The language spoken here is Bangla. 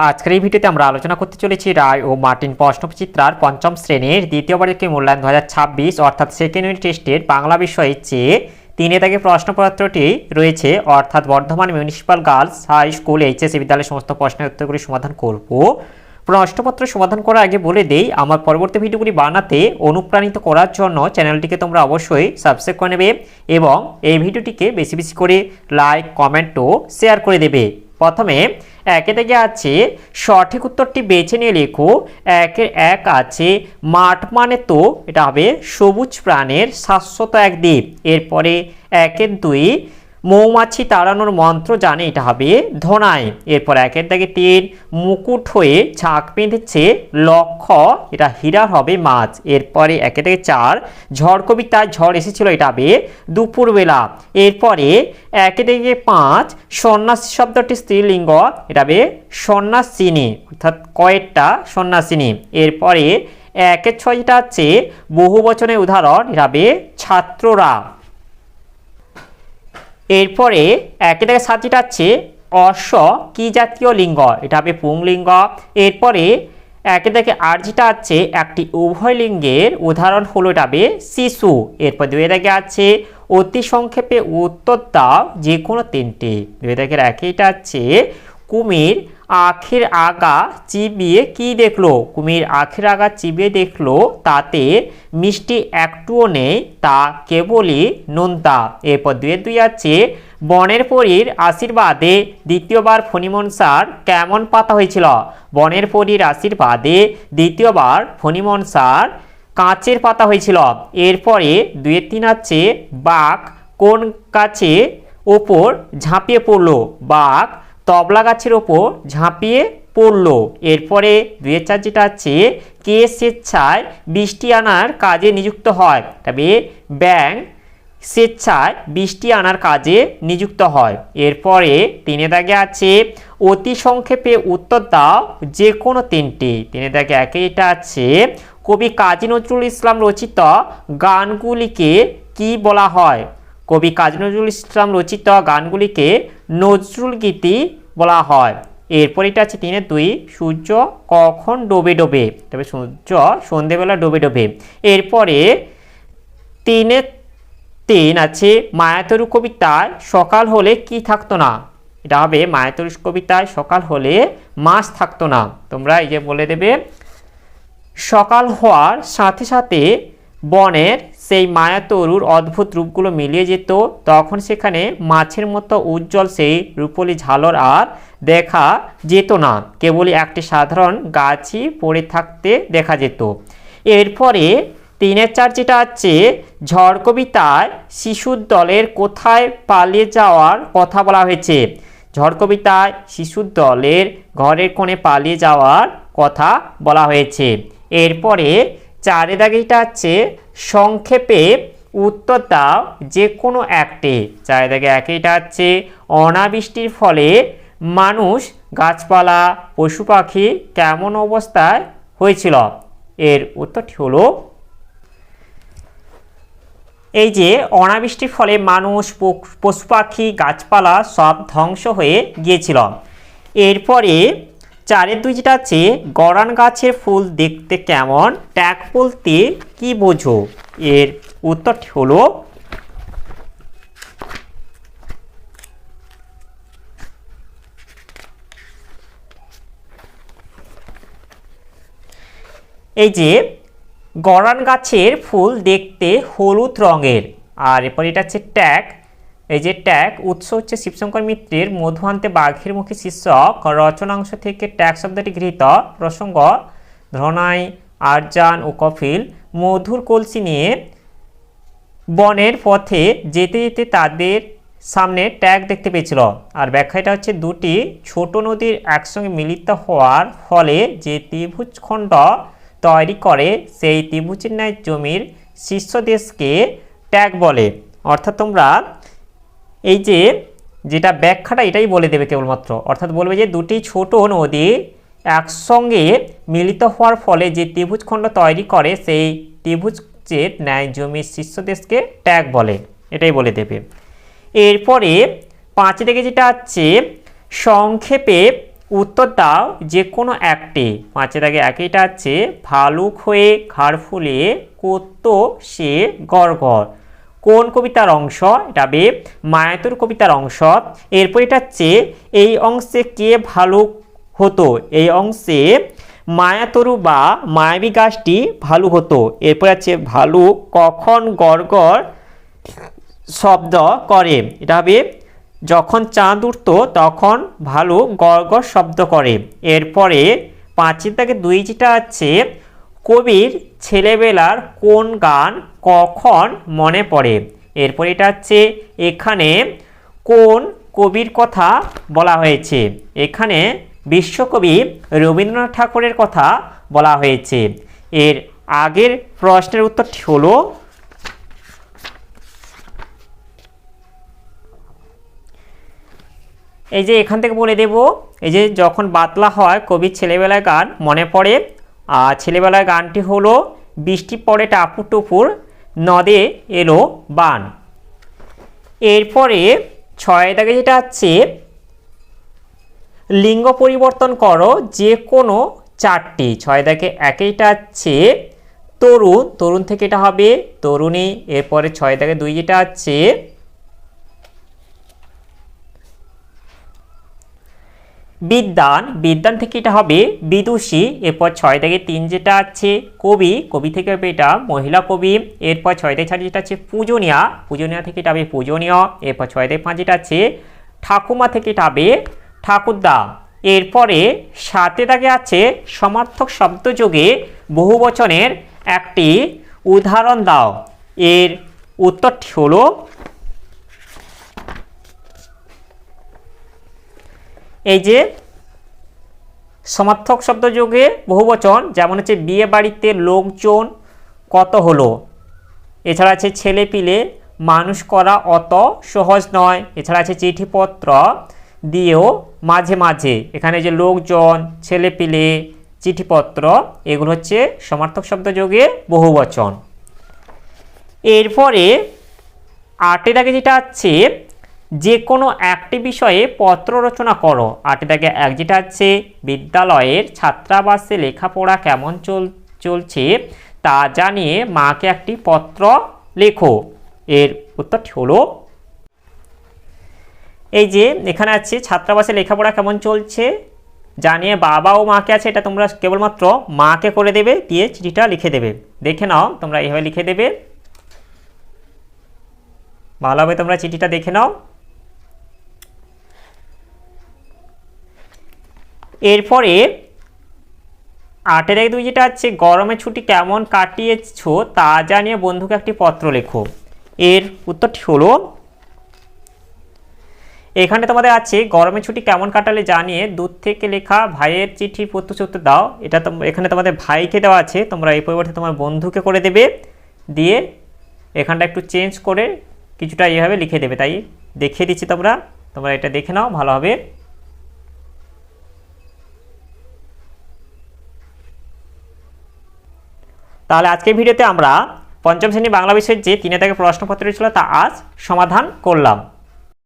আজকের এই ভিডিওতে আমরা আলোচনা করতে চলেছি রায় ও মার্টিন প্রশ্নবিচিত্রার পঞ্চম শ্রেণীর দ্বিতীয় বার্ষিক মূল্যায়ন 2026 অর্থাৎ সেকেন্ড ইউনিট টেস্টের বাংলা বিষয়ে যে 3 দাগের প্রশ্নপত্রটি রয়েছে অর্থাৎ Bardhaman municipal girls high school HS বিদ্যালয়ের সমস্ত প্রশ্নের উত্তরগুলি সমাধান করব। প্রশ্নপত্র সমাধান করার আগে বলে দেই, আমার পরবর্তী ভিডিওগুলি বানাতে অনুপ্রাণিত করার জন্য চ্যানেলটিকে তোমরা অবশ্যই সাবস্ক্রাইব করে নেবে এবং এই ভিডিওটিকে বেশি বেশি করে লাইক কমেন্ট ও শেয়ার করে দেবে। প্রথমে একে থেকে আছে সঠিক উত্তরটি বেছে নিয়ে লেখো। একের এক আছে মাঠ মানে তো এটা হবে সবুজ প্রাণের শাশ্বত এক দ্বীপ। এরপরে একের দুই মৌমাছি তাড়ানোর মন্ত্র জানে এটা হবে ধনাই। এরপর একের দাগে 3 মুকুট হয়ে ঝাঁক বেঁধেছে লক্ষ্য এটা হীরার হবে মাছ। এরপরে একের দাগে 4 ঝড় কবিতায় ঝড় এসেছিল এটা হবে দুপুরবেলা। এরপরে একের দাগে 5 সন্ন্যাসী শব্দটি স্ত্রীলিঙ্গ এটা হবে সন্ন্যাসিনী অর্থাৎ কয়েকটা সন্ন্যাসিনী। এরপরে একের 6 যেটা আছে বহু বচনের উদাহরণ এটা হবে ছাত্ররা। এরপরে একে থেকে 7 যেটা আছে অশ্ব কি জাতীয় লিঙ্গ এটা হবে পুংলিঙ্গ। এরপরে একে থেকে 8 যেটা আছে একটি উভয় লিঙ্গের উদাহরণ হলো এটা হবে শিশু। এরপর 2 থেকে আছে অতি সংক্ষেপে উত্তর দাও যে কোনো 3টি। 2 থেকে 1 এটা আছে কুমির আখের আগা চিবিয়ে কি দেখলো। কুমির আখের আগা চিবিয়ে দেখলো তাতে মিষ্টি একটুও নেই, তা কেবলই নোনতা। এরপর 2 আছে বনের পরীর আশীর্বাদে দ্বিতীয়বার ফণিমনসার কেমন পাতা হয়েছিল। বনের পরীর আশীর্বাদে দ্বিতীয়বার ফণিমনসার কাঁচের পাতা হয়েছিল। এরপরে 2-3 আছে বাঘ কোন গাছে ওপর ঝাঁপিয়ে পড়লো। বাঘ তবলা গাছের ওপর ঝাঁপিয়ে পড়লো। এরপরে 2-4 যেটা আছে কে স্বেচ্ছায় বৃষ্টি আনার কাজে নিযুক্ত হয় তবে ব্যাঙ স্বেচ্ছায় বৃষ্টি আনার কাজে নিযুক্ত হয়। এরপরে 3 দাগে আছে অতি সংক্ষেপে উত্তর দাও যে কোনো 3টি। 3 দাগে 1 এটা আছে কবি কাজী নজরুল ইসলাম রচিত গানগুলিকে কি বলা হয়। কবি কাজী নজরুল ইসলাম রচিত গানগুলিকে নজরুল গীতি বলা হয়। এরপর এটা আছে 3-2 সূর্য কখন ডোবে ডোবে তবে সূর্য সন্ধেবেলা ডোবে ডোবে। এরপরে 3-3 আছে মায়াতরু কবিতায় সকাল হলে কি থাকতো না। এটা হবে মায়াতরু কবিতায় সকাল হলে মাছ থাকতো না। তোমরা এই যে বলে দেবে সকাল হওয়ার সাথে সাথে বনের সেই মায়াতরুর অদ্ভুত রূপগুলো মিলিয়ে যেত, তখন সেখানে মাছের মতো উজ্জ্বল সেই রূপলি ঝালর আর দেখা যেত না, কেবলই একটি সাধারণ গাছই পড়ে থাকতে দেখা যেত। এরপরে 3-4 যেটা আছে ঝড় কবিতায় শিশুর দলের কোথায় পালিয়ে যাওয়ার কথা বলা হয়েছে। ঝড় কবিতায় শিশুর দলের ঘরের কোণে পালিয়ে যাওয়ার কথা বলা হয়েছে। এরপরে 4 দাগে এটা আছে সংক্ষেপে উত্তর দাও যে কোনো একটি। 4 দাগে 1 এটা আছে অনাবৃষ্টির ফলে মানুষ গাছপালা পশু পাখি কেমন অবস্থায় হয়েছিল। এর উত্তরটি হলো এই যে অনাবৃষ্টির ফলে মানুষ পশু পাখি গাছপালা সব ধ্বংস হয়ে গিয়েছিল। এরপরে 4-2 যেটা আছে গরান গাছের ফুল দেখতে কেমন ট্যাগ বলতে কি বোঝো। এর উত্তরটি হলো এই যে গরান গাছের ফুল দেখতে হলুদ রঙের। আর এরপর এটা হচ্ছে ট্যাগ। এই যে ট্যাগ উৎস হচ্ছে শিবশঙ্কর মিত্রের মধুহান্তে বাঘের মুখে শীর্ষক রচনাংশ থেকে ট্যাগ শব্দটি গৃহীত। প্রসঙ্গ ধনাই আরজান ও কফিল মধুর কলসি নিয়ে বনের পথে যেতে যেতে তাদের সামনে ট্যাগ দেখতে পেয়েছিল। আর ব্যাখ্যাটা হচ্ছে দুটি ছোট নদীর একসঙ্গে মিলিত হওয়ার ফলে যে ত্রিভুজখণ্ড তৈরি করে সেই ত্রিভুজের ন্যায় জমির শীর্ষদেশকে ট্যাগ বলে। অর্থাৎ তোমরা এই যে যেটা ব্যাখ্যাটা এটাই বলে দেবে কেবলমাত্র, অর্থাৎ বলবে যে দুটি ছোট নদী একসঙ্গে মিলিত হওয়ার ফলে যে ত্রিভুজখণ্ড তৈরি করে সেই ত্রিভুজের ন্যায় জমির শীর্ষদেশকে ট্যাগ বলে, এটাই বলে দেবে। এরপরে 5 থেকে যেটা আছে সংক্ষেপে উত্তর দাও যে কোনো একটি। 5 দাগে একইটা আছে ভালুক হয়ে ঘাড় ফুলিয়ে করত সে গড় গড়। কোন কবিতার অংশ? এটা হবে মায়াতুর কবিতার অংশ। এরপর এটা হচ্ছে এই অংশে কে ভালুক হতো? এই অংশে মায়াতরু বা মায়াবী গাছটি ভালুক হতো। এরপর আছে ভালুক কখন গড় গড় শব্দ করে? এটা হবে যখন চাঁদ উঠত তখন ভালুক গড় গড় শব্দ করে। এরপরে 5 দাগে 2 যেটা আছে কবির ছেলেবেলার কোন গান কখন মনে পড়ে? এরপর এটা হচ্ছে এখানে কোন কবির কথা বলা হয়েছে? এখানে বিশ্বকবি রবীন্দ্রনাথ ঠাকুরের কথা বলা হয়েছে। এর আগের প্রশ্নের উত্তরটি হলো এই যে এখান থেকে বলে দেব, এই যে যখন বাতলা হয় কবির ছেলেবেলায় গান মনে পড়ে। আর ছেলেবেলায় গানটি হলো বৃষ্টি পড়ে টাপুর টুপুর নদে এলো বান। এরপরে 6 দাগে যেটা আছে লিঙ্গ পরিবর্তন করো যে কোনো 4টি। 6 দাগে একইটা আছে তরুণ, তরুণ থেকে এটা হবে তরুণী। এরপরে 6 দাগে 2 যেটা আছে বিদ্বান, বিদ্বান থেকে এটা হবে বিদুষী। এরপর 6 দাগে 3 যেটা আছে কবি, কবি থেকে হবে এটা মহিলা কবি। এরপর 6 দাগে 4 যেটা আছে পূজনীয়া, পূজনীয়া থেকে এটা হবে পূজনীয়। এরপর 6 দাগে 5 যেটা আছে ঠাকুমা থেকে এটা হবে ঠাকুরদা। এরপরে 7 দাগে আছে সমার্থক শব্দযোগে বহুবচনের একটি উদাহরণ দাও। এর উত্তরটি হলো এই যে সমার্থক শব্দযোগে বহুবচন, যেমন হচ্ছে বিয়ে বাড়িতে লোকজন কত হলো। এছাড়া আছে ছেলে পিলে মানুষ করা অত সহজ নয়। এছাড়া আছে চিঠিপত্র দিয়েও মাঝে মাঝে। এখানে যে লোকজন, ছেলে পিলে, চিঠিপত্র এগুলো হচ্ছে সমার্থক শব্দযোগে বহুবচন। এরপরে 8 দাগে যেটা আছে যে কোনো একটি বিষয়ে পত্র রচনা করো। 8 দাগে 1 যেটা আছে বিদ্যালয়ের ছাত্রাবাসে লেখাপড়া কেমন চলছে তা জানিয়ে মাকে একটি পত্র লেখো। এর উত্তরটি হলো এই যে এখানে আছে ছাত্রাবাসে লেখাপড়া কেমন চলছে জানিয়ে বাবা ও মাকে আছে, এটা তোমরা কেবলমাত্র মাকে করে দেবে, দিয়ে চিঠিটা লিখে দেবে। দেখে নাও তোমরা এইভাবে লিখে দেবে, ভালোভাবে তোমরা চিঠিটা দেখে নাও। এরপরে 8 দাগে 2 যেটা আছে গরমের ছুটি কেমন কাটিয়েছো তা জানিয়ে বন্ধুকে একটি পত্র লেখো। এর উত্তরটি হলো এখানে তোমাদের আছে গরমের ছুটি কেমন কাটালে জানিয়ে দূর থেকে লেখা ভাইয়ের চিঠি প্রত্যুত্তর দাও। এটা এখানে তোমাদের ভাইকে দেওয়া আছে, তোমরা এই পরিবর্তে তোমার বন্ধুকে করে দেবে, দিয়ে এখানটা একটু চেঞ্জ করে কিছুটা এইভাবে লিখে দেবে। তাই দেখিয়ে দিচ্ছি, তোমরা এটা দেখে নাও ভালোভাবে। তাহলে আজকের ভিডিওতে আমরা পঞ্চম শ্রেণী বাংলা বিষয়ের যে 3 দাগের প্রশ্নপত্র ছিল তা আজ সমাধান করলাম।